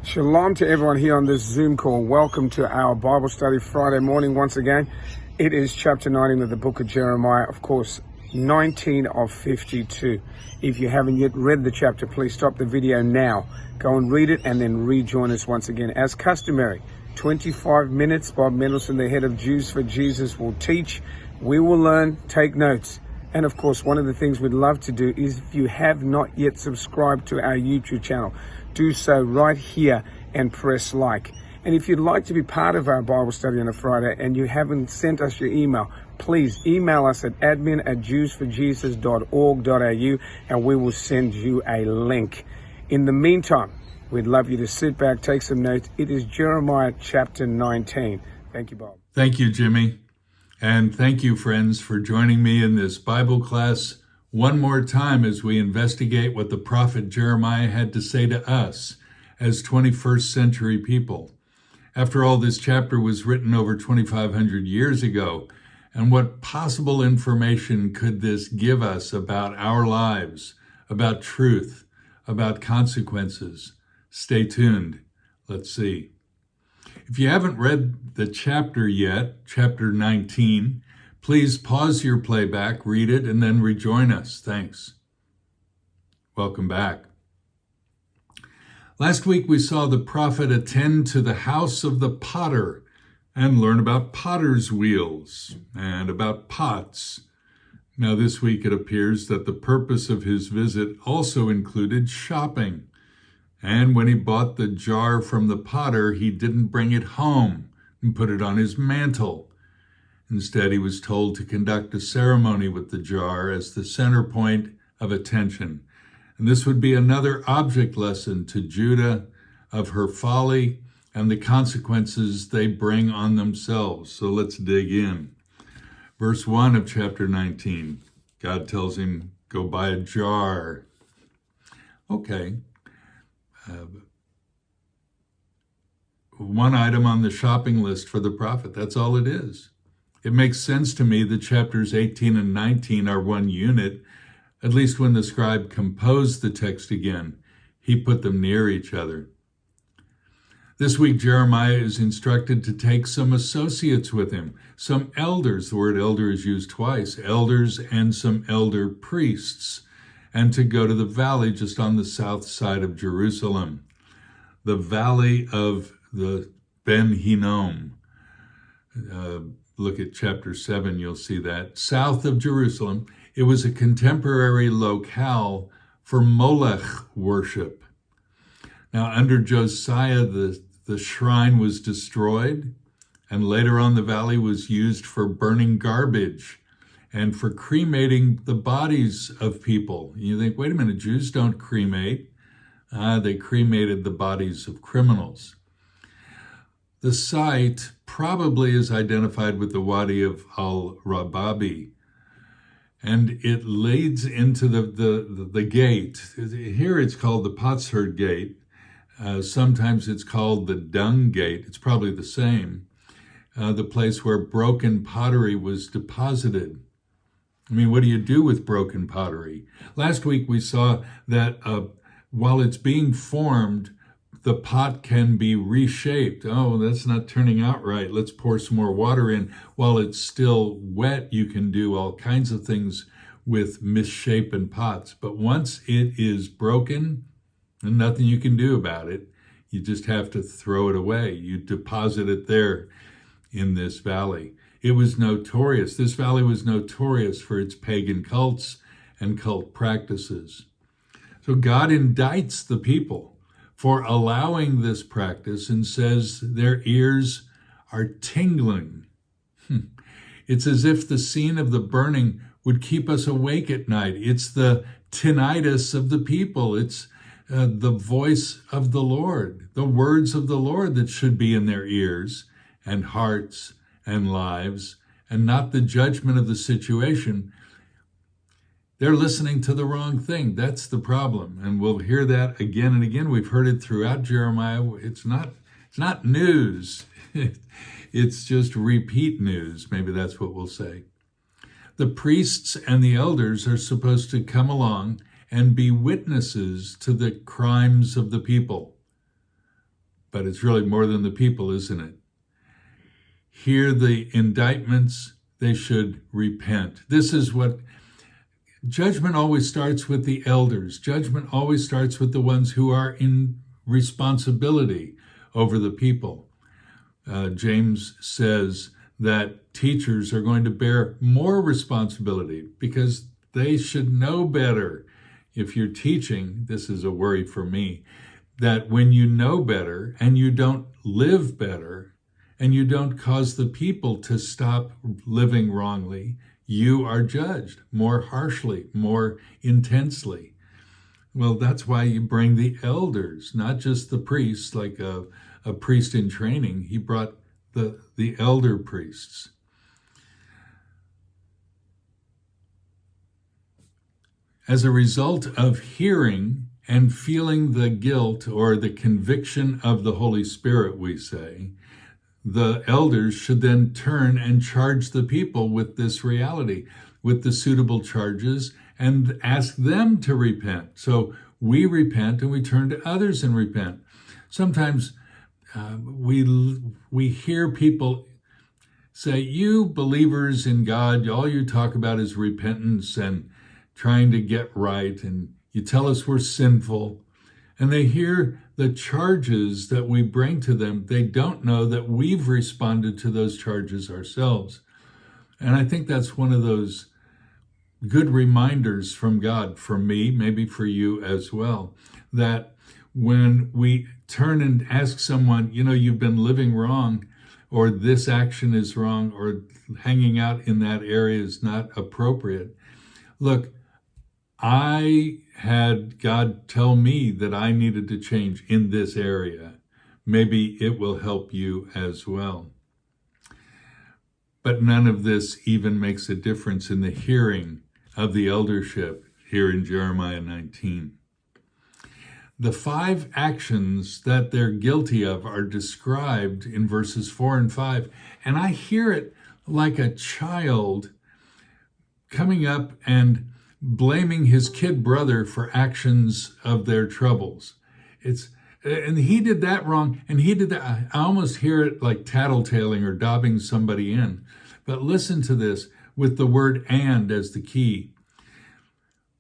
Shalom to everyone here on this Zoom call. Welcome to our Bible study Friday morning once again. It is chapter 19 of the book of Jeremiah, of course, 19 of 52. If you haven't yet read the chapter, please stop the video now. Go and read it and then rejoin us once again. As customary, 25 minutes, Bob Mendelsohn, the head of Jews for Jesus, will teach. We will learn, take notes. And of course, one of the things we'd love to do is if you have not yet subscribed to our YouTube channel, do so right here and press like. And if you'd like to be part of our Bible study on a Friday and you haven't sent us your email, please email us at admin@jewsforjesus.org.au and we will send you a link. In the meantime, we'd love you to sit back, take some notes. It is Jeremiah chapter 19. Thank you, Bob. Thank you, Jimmy. And thank you, friends, for joining me in this Bible class one more time as we investigate what the prophet Jeremiah had to say to us as 21st century people. After all, this chapter was written over 2,500 years ago, and what possible information could this give us about our lives, about truth, about consequences? Stay tuned. Let's see. If you haven't read the chapter yet, chapter 19, please pause your playback, read it, and then rejoin us. Thanks. Welcome back. Last week we saw the prophet attend to the house of the potter and learn about potter's wheels and about pots. Now this week it appears that the purpose of his visit also included shopping. And when he bought the jar from the potter, he didn't bring it home and put it on his mantle. Instead, he was told to conduct a ceremony with the jar as the center point of attention. And this would be another object lesson to Judah of her folly and the consequences they bring on themselves. So let's dig in. Verse 1 of chapter 19, God tells him, go buy a jar. Okay. One item on the shopping list for the prophet. That's all it is. It makes sense to me that chapters 18 and 19 are one unit, at least when the scribe composed the text again. He put them near each other. This week, Jeremiah is instructed to take some associates with him, some elders. The word elder is used twice, elders and some elder priests, and to go to the valley just on the south side of Jerusalem, the valley of the Ben Hinnom. Look at chapter 7, you'll see that. South of Jerusalem, it was a contemporary locale for Molech worship. Now, under Josiah, the shrine was destroyed, and later on the valley was used for burning garbage and for cremating the bodies of people. You think, wait a minute, Jews don't cremate. They cremated the bodies of criminals. The site probably is identified with the Wadi of Al-Rababi, and it leads into the gate. Here it's called the Potsherd Gate. Sometimes it's called the Dung Gate. It's probably the same. The place where broken pottery was deposited. I mean, what do you do with broken pottery? Last week we saw that while it's being formed, the pot can be reshaped. Oh, that's not turning out right. Let's pour some more water in. While it's still wet, you can do all kinds of things with misshapen pots. But once it is broken, there's nothing you can do about it. You just have to throw it away. You deposit it there in this valley. It was notorious. This valley was notorious for its pagan cults and cult practices. So God indicts the people for allowing this practice and says their ears are tingling. It's as if the scene of the burning would keep us awake at night. It's the tinnitus of the people. It's the voice of the Lord, the words of the Lord that should be in their ears and hearts and lives, and not the judgment of the situation. They're listening to the wrong thing. That's the problem. And we'll hear that again and again. We've heard it throughout Jeremiah. It's not news. It's just repeat news. Maybe that's what we'll say. The priests and the elders are supposed to come along and be witnesses to the crimes of the people. but it's really more than the people, isn't it? Hear the indictments, they should repent. This is what judgment always starts with the elders. Judgment always starts with the ones who are in responsibility over the people. James says that teachers are going to bear more responsibility because they should know better. If you're teaching, this is a worry for me, that when you know better and you don't live better and you don't cause the people to stop living wrongly, you are judged more harshly, more intensely. Well, that's why you bring the elders, not just the priests, like a priest in training. He brought the elder priests. As a result of hearing and feeling the guilt or the conviction of the Holy Spirit, we say, the elders should then turn and charge the people with this reality, with the suitable charges, and ask them to repent. So we repent and we turn to others and repent. Sometimes we hear people say, you believers in God, all you talk about is repentance and trying to get right, and you tell us we're sinful. And they hear the charges that we bring to them. They don't know that we've responded to those charges ourselves. And I think that's one of those good reminders from God, for me, maybe for you as well, that when we turn and ask someone, you've been living wrong, or this action is wrong, or hanging out in that area is not appropriate. Look, I had God tell me that I needed to change in this area. Maybe it will help you as well. But none of this even makes a difference in the hearing of the eldership here in Jeremiah 19. The 5 actions that they're guilty of are described in verses 4 and 5. And I hear it like a child coming up and blaming his kid brother for actions of their troubles. And he did that wrong, and he did that. I almost hear it like tattletaling or dobbing somebody in. But listen to this with the word "and" as the key.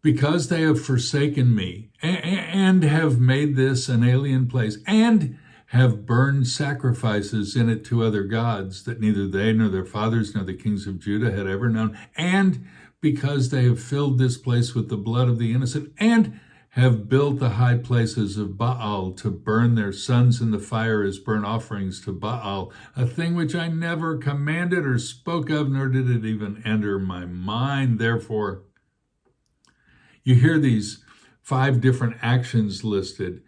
Because they have forsaken me and have made this an alien place and have burned sacrifices in it to other gods that neither they nor their fathers nor the kings of Judah had ever known, and because they have filled this place with the blood of the innocent and have built the high places of Baal to burn their sons in the fire as burnt offerings to Baal, a thing which I never commanded or spoke of, nor did it even enter my mind. Therefore, you hear these 5 different actions listed.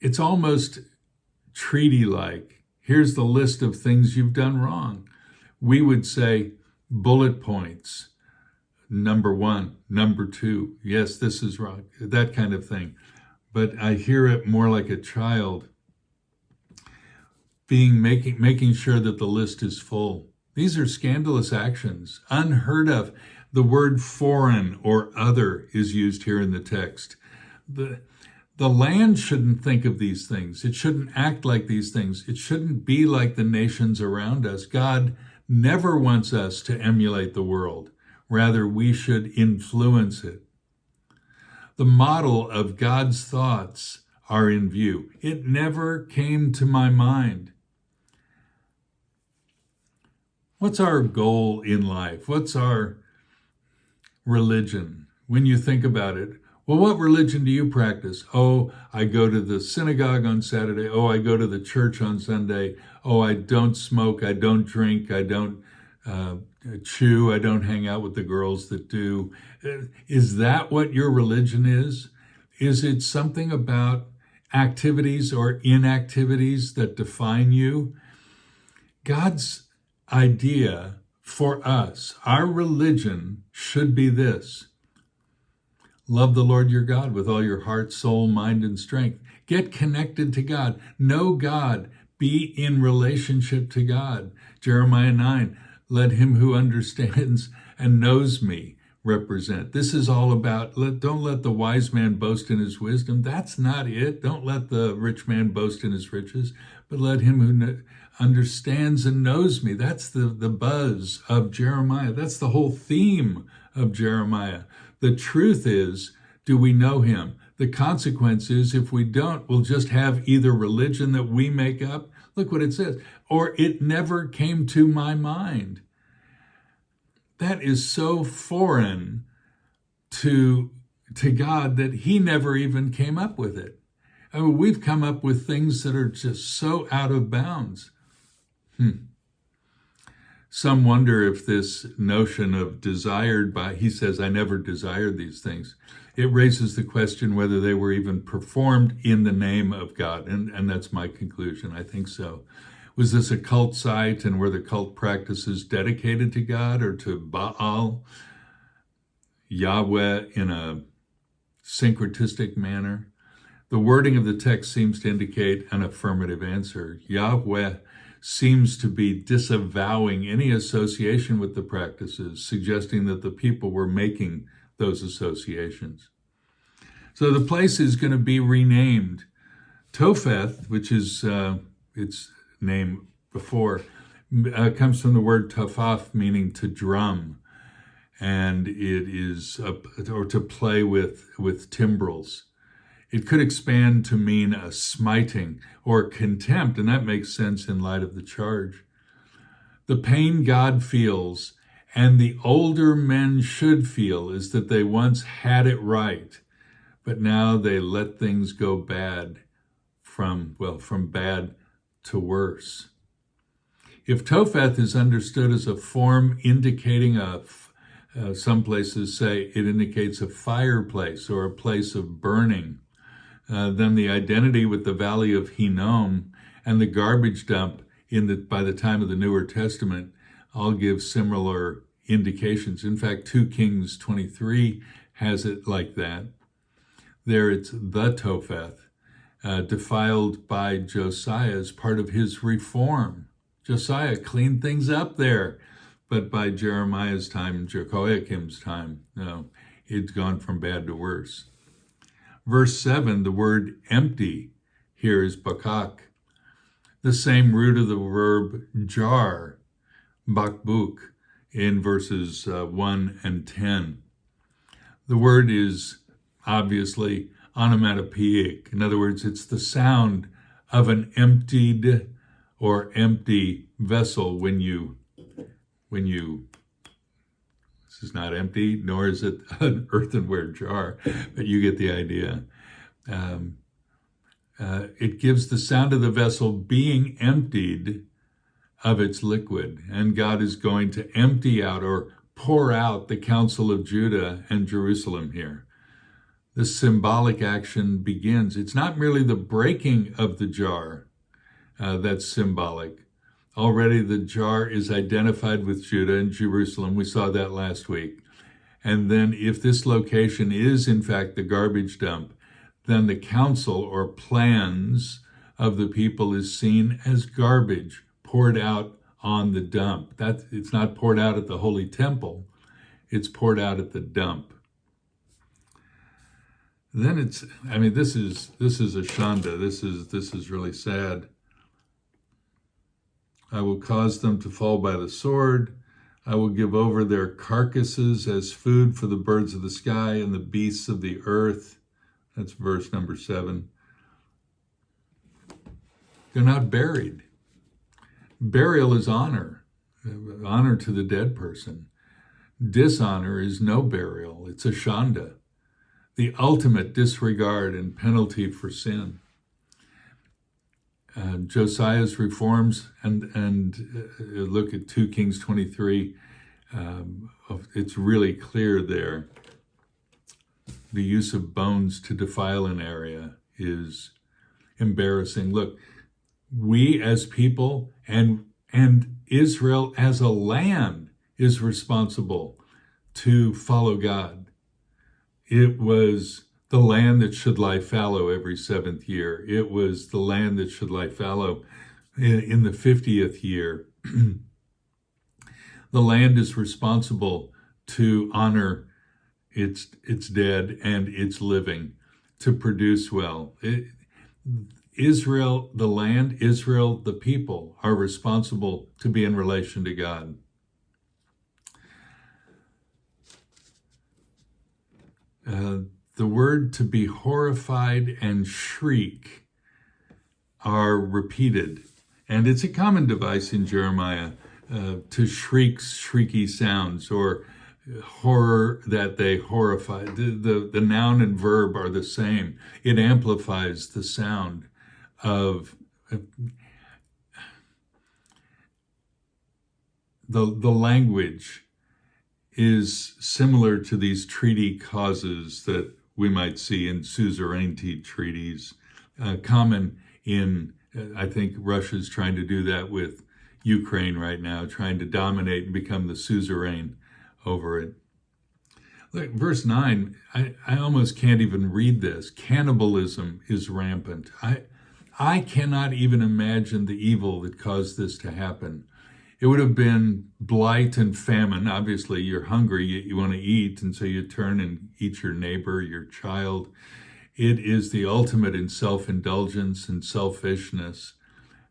It's almost treaty-like. Here's the list of things you've done wrong. We would say bullet points. Number 1, number 2. Yes, this is wrong. That kind of thing. But I hear it more like a child making sure that the list is full. These are scandalous actions, unheard of. The word foreign or other is used here in the text. The land shouldn't think of these things. It shouldn't act like these things. It shouldn't be like the nations around us. God never wants us to emulate the world. Rather, we should influence it. The model of God's thoughts are in view. It never came to my mind. What's our goal in life? What's our religion? When you think about it, well, what religion do you practice? Oh, I go to the synagogue on Saturday. Oh, I go to the church on Sunday. Oh, I don't smoke. I don't drink. I don't chew. I don't hang out with the girls that do. Is that what your religion is? Is it something about activities or inactivities that define you? God's idea for us, our religion, should be this. Love the Lord your God with all your heart, soul, mind, and strength. Get connected to God. Know God. Be in relationship to God. Jeremiah 9, let him who understands and knows me represent. This is all about, don't let the wise man boast in his wisdom. That's not it. Don't let the rich man boast in his riches, but let him who understands and knows me. That's the buzz of Jeremiah. That's the whole theme of Jeremiah. The truth is, do we know him? The consequence is, if we don't, we'll just have either religion that we make up. Look what it says. Or it never came to my mind. That is so foreign to God that he never even came up with it. I mean, we've come up with things that are just so out of bounds. Some wonder if this notion of desired by, he says, I never desired these things. It raises the question whether they were even performed in the name of God. And that's my conclusion. I think so. Was this a cult site, and were the cult practices dedicated to God or to Baal, Yahweh, in a syncretistic manner? The wording of the text seems to indicate an affirmative answer. Yahweh seems to be disavowing any association with the practices, suggesting that the people were making those associations. So the place is going to be renamed. Topheth, which is its name before, comes from the word tafaf, meaning to drum, and it is or to play with timbrels. It could expand to mean a smiting or contempt, and that makes sense in light of the charge. The pain God feels, and the older men should feel, is that they once had it right, but now they let things go bad, from bad to worse. If Topheth is understood as a form indicating some places say it indicates a fireplace or a place of burning, then the identity with the Valley of Hinnom and the garbage dump by the time of the Newer Testament all give similar indications. In fact, 2 Kings 23 has it like that. There it's the Topheth, defiled by Josiah as part of his reform. Josiah cleaned things up there, but by Jeremiah's time, Jehoiakim's time, no, it's gone from bad to worse. Verse 7, the word empty here is bakak, the same root of the verb jar, bakbuk, in verses 1 and 10. The word is obviously onomatopoeic. In other words, it's the sound of an emptied or empty vessel when you, this is not empty, nor is it an earthenware jar, but you get the idea. It gives the sound of the vessel being emptied of its liquid, and God is going to empty out or pour out the council of Judah and Jerusalem here. The symbolic action begins. It's not merely the breaking of the jar that's symbolic. Already the jar is identified with Judah and Jerusalem. We saw that last week. And then if this location is in fact the garbage dump, then the counsel or plans of the people is seen as garbage poured out on the dump. It's not poured out at the holy temple. It's poured out at the dump. Then this is a shanda. This is really sad. I will cause them to fall by the sword. I will give over their carcasses as food for the birds of the sky and the beasts of the earth. That's verse number 7. They're not buried. Burial is honor to the dead person. Dishonor is no burial. It's a shanda, the ultimate disregard and penalty for sin. Josiah's reforms, and look at 2 Kings 23, it's really clear there. The use of bones to defile an area is embarrassing. Look, we as people and Israel as a land is responsible to follow God. It was the land that should lie fallow every 7th year. It was the land that should lie fallow in the 50th year. The land is responsible to honor it's dead, and it's living to produce well. Israel, the land, Israel, the people are responsible to be in relation to God. The word to be horrified and shriek are repeated. And it's a common device in Jeremiah to shriek shrieky sounds, or horror that they horrify. The noun and verb are the same. It amplifies the sound of the language is similar to these treaty causes that we might see in suzerainty treaties, common in, I think Russia's trying to do that with Ukraine right now, trying to dominate and become the suzerain over it. Look, verse 9, I almost can't even read this. Cannibalism is rampant. I cannot even imagine the evil that caused this to happen. It would have been blight and famine. Obviously, you're hungry, you want to eat, and so you turn and eat your neighbor, your child. It is the ultimate in self-indulgence and selfishness.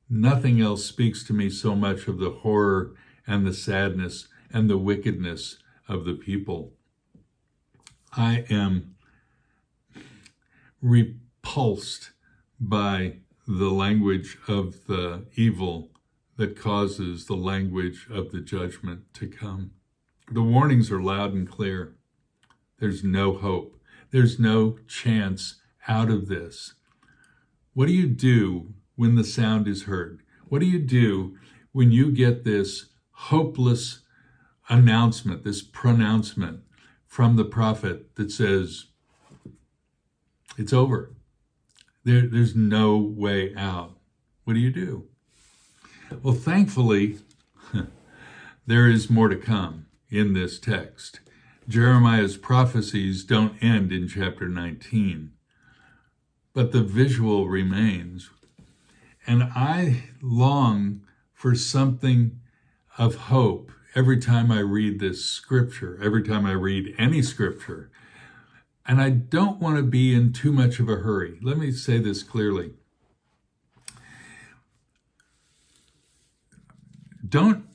Nothing else speaks to me so much of the horror and the sadness and the wickedness of the people. I am repulsed by the language of the evil that causes the language of the judgment to come. The warnings are loud and clear. There's no hope. There's no chance out of this. What do you do when the sound is heard? What do you do when you get this hopeless announcement, this pronouncement from the prophet that says, it's over. There's no way out. What do you do? Well, thankfully, there is more to come in this text. Jeremiah's prophecies don't end in chapter 19, but the visual remains. And I long for something of hope every time I read this scripture, every time I read any scripture. And I don't want to be in too much of a hurry. Let me say this clearly. Don't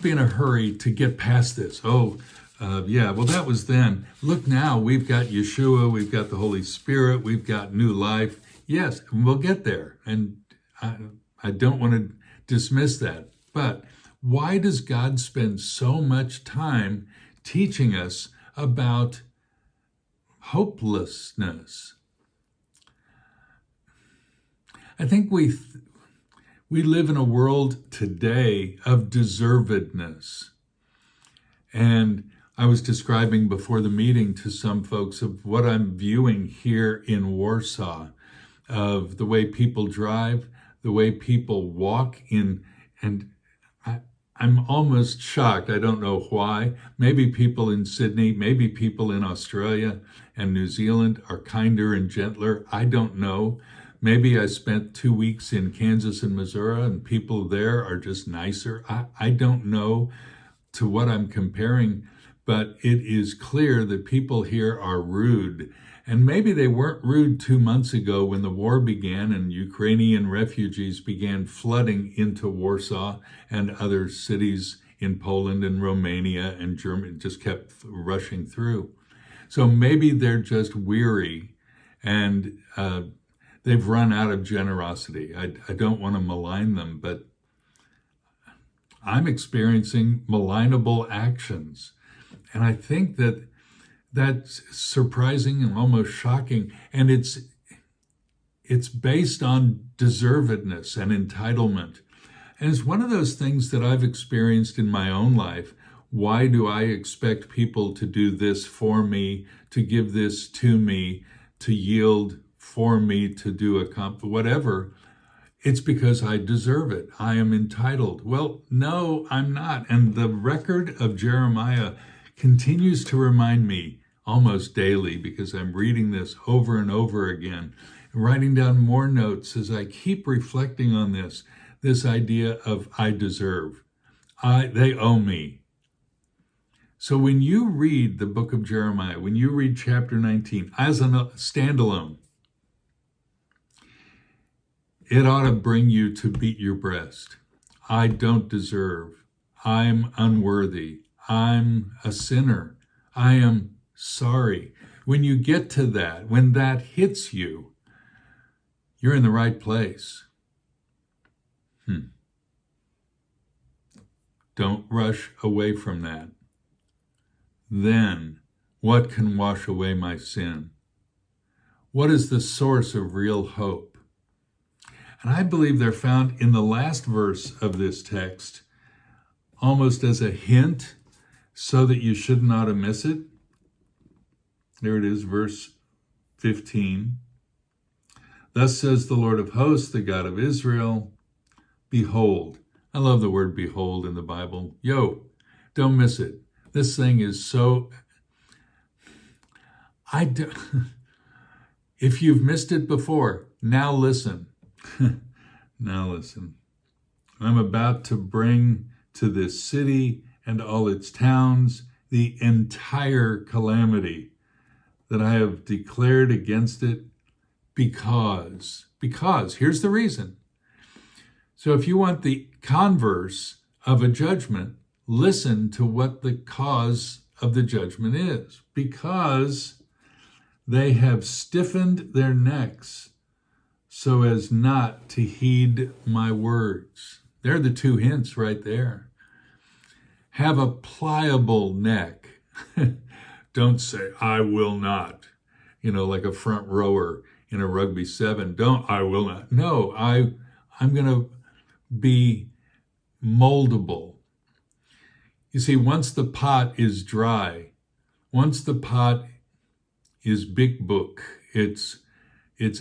be in a hurry to get past this. Well, that was then. Look now, we've got Yeshua, we've got the Holy Spirit, we've got new life. Yes, we'll get there. And I don't want to dismiss that. But why does God spend so much time teaching us about hopelessness? I think we live in a world today of deservedness. And I was describing before the meeting to some folks of what I'm viewing here in Warsaw, of the way people drive, the way people walk in, and I'm almost shocked. I don't know why. Maybe people in Sydney, maybe people in Australia and New Zealand are kinder and gentler. I don't know. Maybe I spent 2 weeks in Kansas and Missouri and people there are just nicer. I don't know to what I'm comparing, but it is clear that people here are rude. And maybe they weren't rude 2 months ago when the war began and Ukrainian refugees began flooding into Warsaw and other cities in Poland and Romania and Germany, just kept rushing through. So maybe they're just weary and they've run out of generosity. I don't want to malign them, but I'm experiencing malignable actions. And I think that that's surprising and almost shocking. And it's based on deservedness and entitlement. And it's one of those things that I've experienced in my own life. Why do I expect people to do this for me, to give this to me, to yield for me, to do whatever? It's because I deserve it. I am entitled. Well, no, I'm not. And the record of Jeremiah continues to remind me almost daily, because I'm reading this over and over again, writing down more notes as I keep reflecting on this idea of I deserve. They owe me. So when you read the book of Jeremiah, when you read chapter 19 as a standalone, it ought to bring you to beat your breast. I don't deserve. I'm unworthy. I'm a sinner. I am sorry. When you get to that, when that hits you, you're in the right place. Don't rush away from that. Then, what can wash away my sin? What is the source of real hope? And I believe they're found in the last verse of this text, almost as a hint, so that you should not miss it. There it is, verse 15. Thus says the Lord of hosts, the God of Israel, behold. I love the word behold in the Bible. Don't miss it. This thing is so... If you've missed it before, now listen. Now listen. I'm about to bring to this city and all its towns the entire calamity that I have declared against it because, here's the reason. So if you want the converse of a judgment, listen to what the cause of the judgment is. Because they have stiffened their necks so as not to heed my words. They're the two hints right there. Have a pliable neck. Don't say, I will not. Like a front rower in a rugby 7. I will not. No, I'm going to be moldable. You see, once the pot is dry, once the pot is big book, it's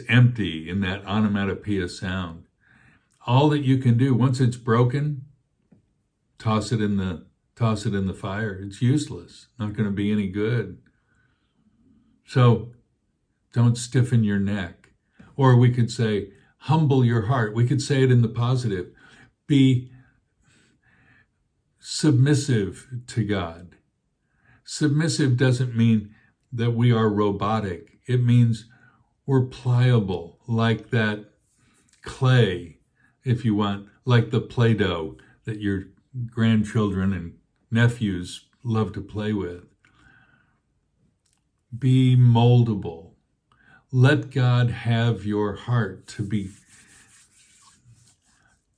empty in that onomatopoeia sound. All that you can do, once it's broken, toss it in the fire. It's useless. Not going to be any good. So don't stiffen your neck. Or we could say, humble your heart. We could say it in the positive. Be submissive to God. Submissive doesn't mean that we are robotic. It means we're pliable, like that clay, if you want, like the Play-Doh that your grandchildren and nephews love to play with. Be moldable. Let God have your heart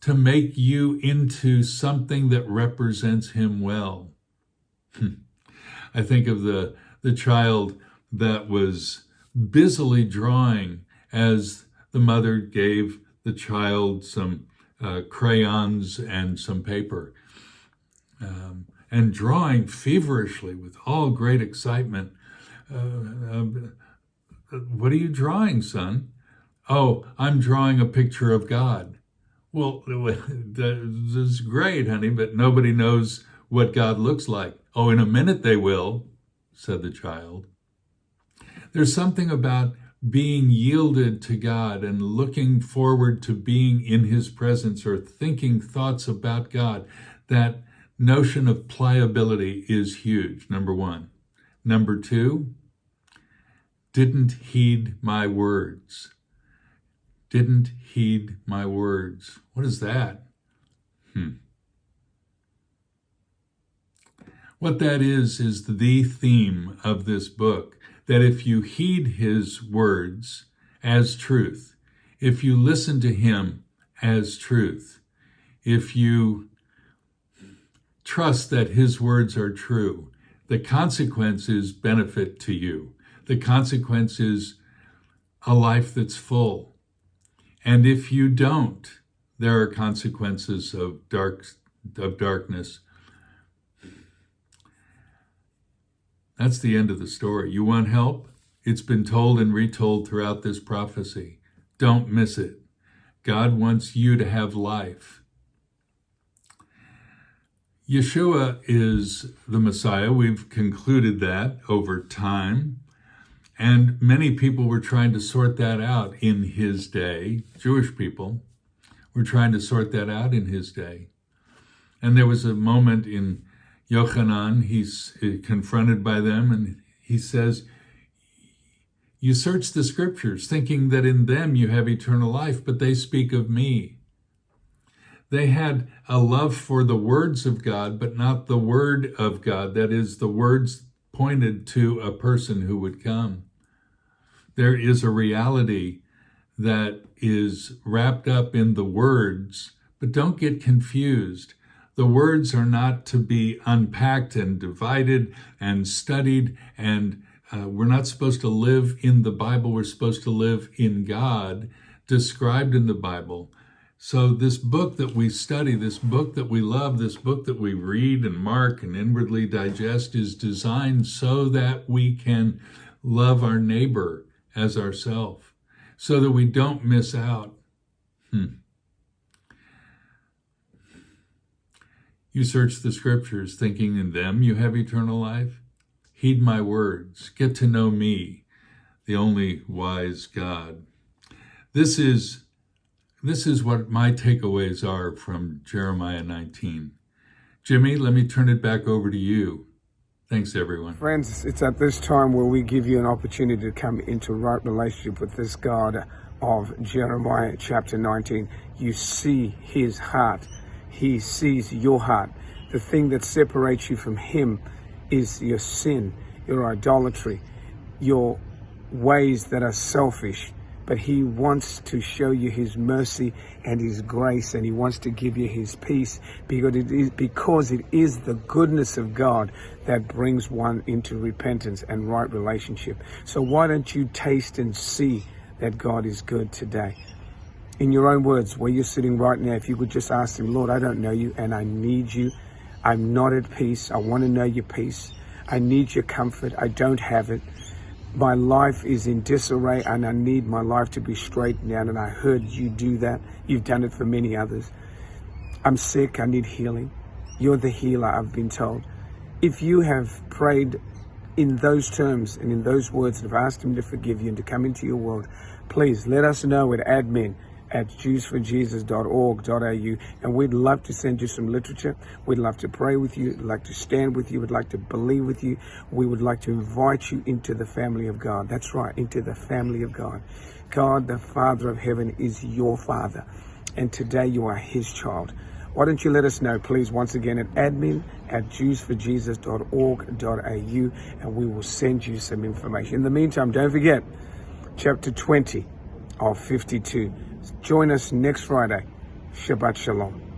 to make you into something that represents him well. I think of the child that was busily drawing as the mother gave the child some crayons and some paper, and drawing feverishly with all great excitement. What are you drawing, son? Oh, I'm drawing a picture of God. Well, this is great, honey, but nobody knows what God looks like. Oh, in a minute they will, said the child. There's something about being yielded to God and looking forward to being in his presence or thinking thoughts about God. That notion of pliability is huge, number one. Number two, didn't heed my words. Didn't heed my words. What is that? What that is the theme of this book, that if you heed his words as truth, if you listen to him as truth, if you trust that his words are true, the consequence is benefit to you. The consequence is a life that's full. And if you don't, there are consequences of darkness. That's the end of the story. You want help? It's been told and retold throughout this prophecy. Don't miss it. God wants you to have life. Yeshua is the Messiah. We've concluded that over time. And many people were trying to sort that out in his day. Jewish people were trying to sort that out in his day. And there was a moment in Yochanan, he's confronted by them, and he says, you search the scriptures, thinking that in them you have eternal life, but they speak of me. They had a love for the words of God, but not the word of God. That is, the words pointed to a person who would come. There is a reality that is wrapped up in the words, but don't get confused. The words are not to be unpacked and divided and studied, and we're not supposed to live in the Bible. We're supposed to live in God, described in the Bible. So this book that we study, this book that we love, this book that we read and mark and inwardly digest is designed so that we can love our neighbor as ourselves, so that we don't miss out. You search the scriptures, thinking in them you have eternal life. Heed my words. Get to know me, the only wise God. This is what my takeaways are from Jeremiah 19. Jimmy, let me turn it back over to you. Thanks, everyone. Friends, it's at this time where we give you an opportunity to come into right relationship with this God of Jeremiah chapter 19. You see his heart. He sees your heart. The thing that separates you from him is your sin, your idolatry, your ways that are selfish. But he wants to show you his mercy and his grace, and he wants to give you his peace, because it is the goodness of God that brings one into repentance and right relationship. So why don't you taste and see that God is good today? In your own words, where you're sitting right now, if you could just ask him, Lord, I don't know you and I need you. I'm not at peace. I want to know your peace. I need your comfort. I don't have it. My life is in disarray and I need my life to be straightened out. And I heard you do that. You've done it for many others. I'm sick. I need healing. You're the healer, I've been told. If you have prayed in those terms and in those words and have asked him to forgive you and to come into your world, please let us know at admin@jewsforjesus.org.au, and we'd love to send you some literature. We'd love to pray with you. We'd like to stand with you. We'd like to believe with you. We would like to invite you into the family of God. That's right, into the family of God. God, the Father of heaven, is your Father, and today you are his child. Why don't you let us know, please, once again at admin@jewsforjesus.org.au, and we will send you some information. In the meantime, don't forget, chapter 20 of 52. Join us next Friday. Shabbat Shalom.